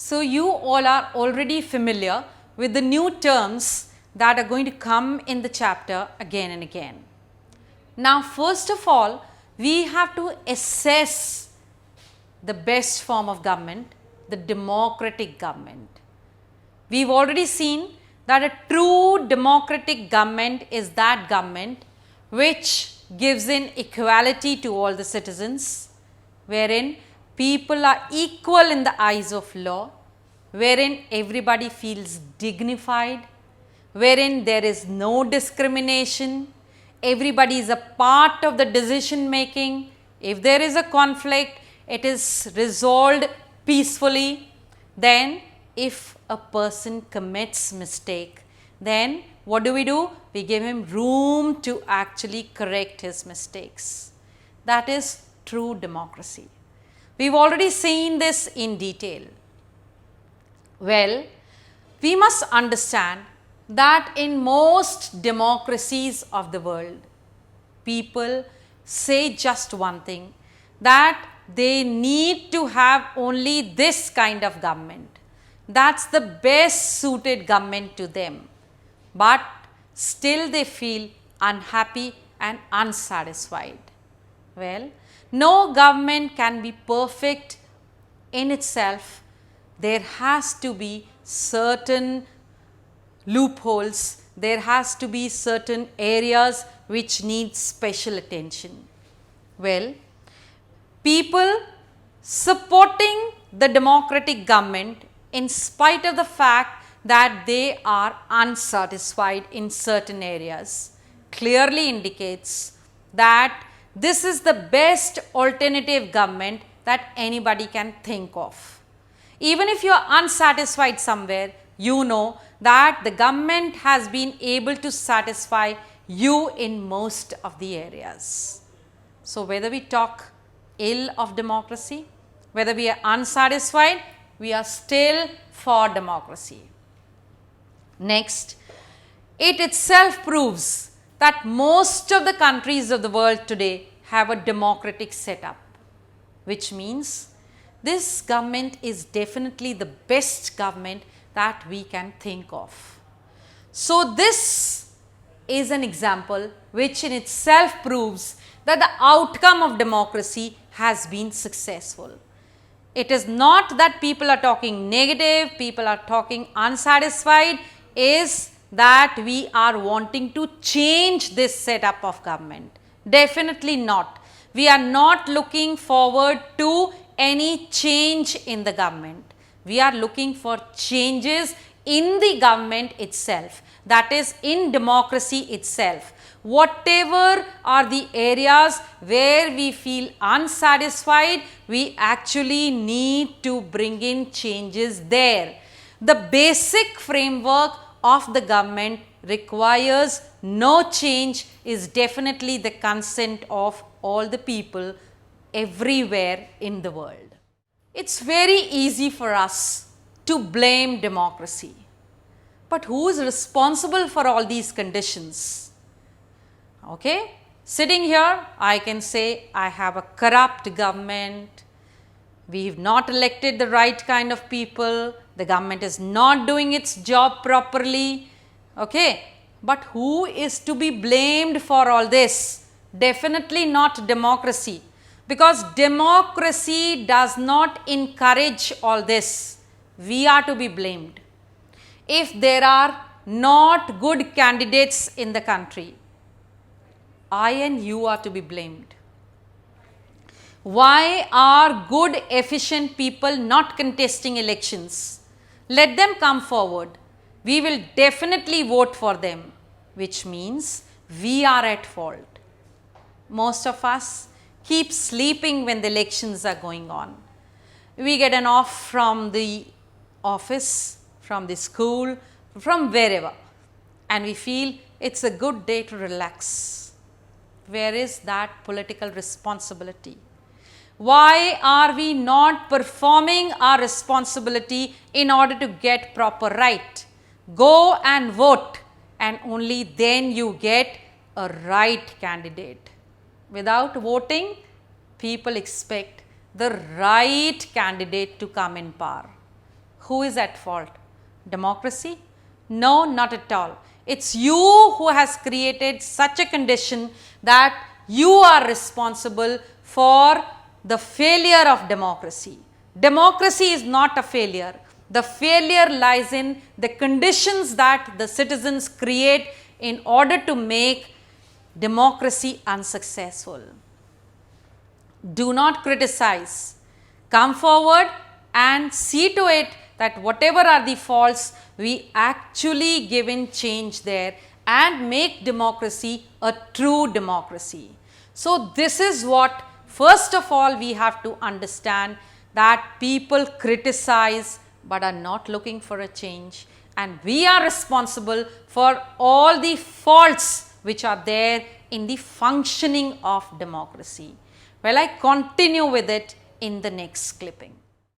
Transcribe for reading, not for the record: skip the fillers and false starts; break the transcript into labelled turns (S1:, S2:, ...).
S1: So, you all are already familiar with the new terms that are going to come in the chapter again and again. Now, first of all, we have to assess the best form of government, the democratic government. We've already seen that a true democratic government is that government which gives in equality to all the citizens, wherein people are equal in the eyes of law, wherein everybody feels dignified, wherein there is no discrimination, everybody is a part of the decision making. If there is a conflict, it is resolved peacefully. Then if a person commits mistake, then what do? We give him room to actually correct his mistakes. That is true democracy. We've already seen this in detail. Well, we must understand that in most democracies of the world, people say just one thing, that they need to have only this kind of government. That's the best suited government to them. But still they feel unhappy and unsatisfied. Well, no government can be perfect in itself. There has to be certain loopholes, there has to be certain areas which need special attention. Well, people supporting the democratic government in spite of the fact that they are unsatisfied in certain areas clearly indicates that this is the best alternative government that anybody can think of. Even if you are unsatisfied somewhere, you know that the government has been able to satisfy you in most of the areas. So, whether we talk ill of democracy, whether we are unsatisfied, we are still for democracy. Next, it itself proves that most of the countries of the world today have a democratic setup, which means this government is definitely the best government that we can think of. So, this is an example which in itself proves that the outcome of democracy has been successful. It is not that people are talking negative, people are talking unsatisfied, is that we are wanting to change this setup of government. Definitely not. We are not looking forward to any change in the government. We are looking for changes in the government itself, that is in democracy itself. Whatever are the areas where we feel unsatisfied, we actually need to bring in changes there. The basic framework of the government requires no change, is definitely the consent of all the people everywhere in the world. It's very easy for us to blame democracy. But who is responsible for all these conditions? Okay, sitting here, I can say I have a corrupt government, we have not elected the right kind of people, the government is not doing its job properly. Okay, but who is to be blamed for all this? Definitely not democracy, because democracy does not encourage all this. We are to be blamed. If there are not good candidates in the country, I and you are to be blamed. Why are good, efficient people not contesting elections? Let them come forward. We will definitely vote for them, which means we are at fault. Most of us keep sleeping when the elections are going on. We get an off from the office, from the school, from wherever, and we feel it's a good day to relax. Where is that political responsibility? Why are we not performing our responsibility in order to get proper right? Go and vote, and only then you get a right candidate. Without voting, people expect the right candidate to come in power. Who is at fault? Democracy? No, not at all. It's you who has created such a condition that you are responsible for the failure of democracy. Democracy is not a failure. The failure lies in the conditions that the citizens create in order to make democracy unsuccessful. Do not criticize. Come forward and see to it that whatever are the faults, we actually give in change there and make democracy a true democracy. So, this is what first of all we have to understand, that people criticize but are not looking for a change, and we are responsible for all the faults which are there in the functioning of democracy. Well, I continue with it in the next clipping.